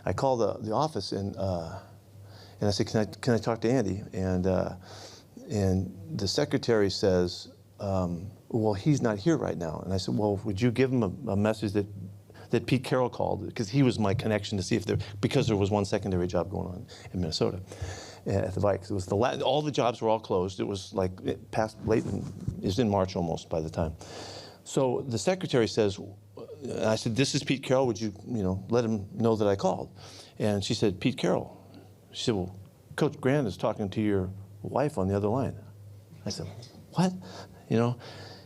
I called the office and I said, can I talk to Andy? And the secretary says, well, he's not here right now. And I said, well, would you give him a message that Pete Carroll called, because he was my connection to see if because there was one secondary job going on in Minnesota at the Vikes. It was all the jobs were all closed. It was like past late, it was in March almost by the time. So the secretary says, I said, this is Pete Carroll, would you let him know that I called? And she said, Pete Carroll. She said, well, Coach Grant is talking to your wife on the other line. I said, what?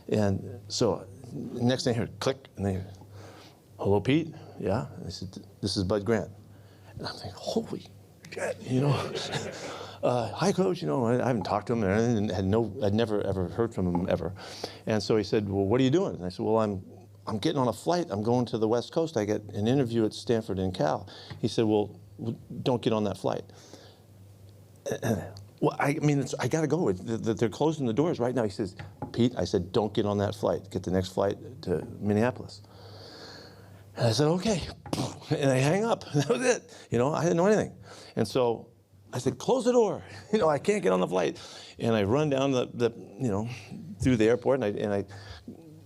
And so next thing I heard, click, and they, hello, Pete? Yeah? And I said, this is Bud Grant. And I'm thinking, holy shit, hi, Coach, I haven't talked to him, and I'd never ever heard from him ever. And so he said, well, what are you doing? And I said, well, I'm getting on a flight. I'm going to the West Coast. I get an interview at Stanford and Cal. He said, well, don't get on that flight. Well, I got to go. They're closing the doors right now. He says, Pete, I said, don't get on that flight. Get the next flight to Minneapolis. And I said, okay. And I hang up. That was it. I didn't know anything. And so I said, close the door. I can't get on the flight. And I run down through the airport, and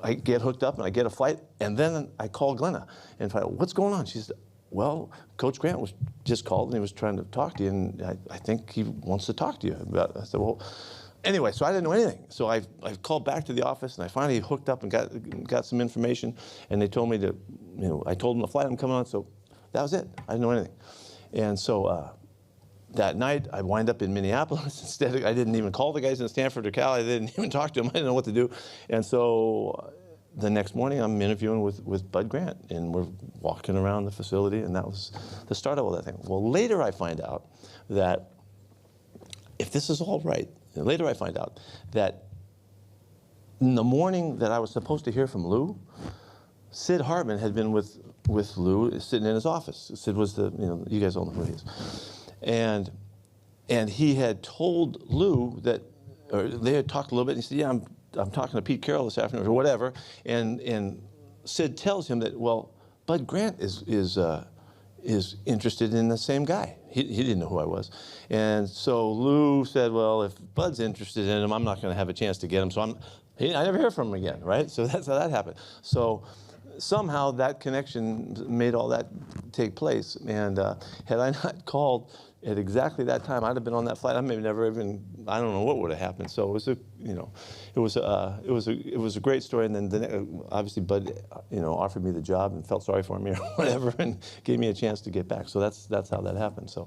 I get hooked up, and I get a flight. And then I call Glenna and find out, what's going on? She said, well, Coach Grant was just called, and he was trying to talk to you, and I think he wants to talk to you about it. I said, well, anyway, so I didn't know anything. So I called back to the office, and I finally hooked up and got some information, and they told me to, I told them the flight I'm coming on, so that was it. I didn't know anything. And so that night, I wind up in Minneapolis. Instead, I didn't even call the guys in Stanford or Cal. I didn't even talk to them. I didn't know what to do. And so the next morning, I'm interviewing with Bud Grant, and we're walking around the facility, and that was the start of all that thing. Well, later I find out that, if this is all right, later I find out that in the morning that I was supposed to hear from Lou, Sid Hartman had been with Lou, sitting in his office. Sid was you guys all know who he is. And he had told Lou that, or they had talked a little bit, and he said, yeah, I'm talking to Pete Carroll this afternoon, or whatever, and Sid tells him that, well, Bud Grant is interested in the same guy. He didn't know who I was. And so Lou said, well, if Bud's interested in him, I'm not going to have a chance to get him, so I never hear from him again, right? So that's how that happened. So somehow that connection made all that take place, and had I not called at exactly that time, I'd have been on that flight. I may have never even, I don't know what would have happened. So it was a great story. And then obviously Bud, offered me the job and felt sorry for me or whatever, and gave me a chance to get back. So that's how that happened. So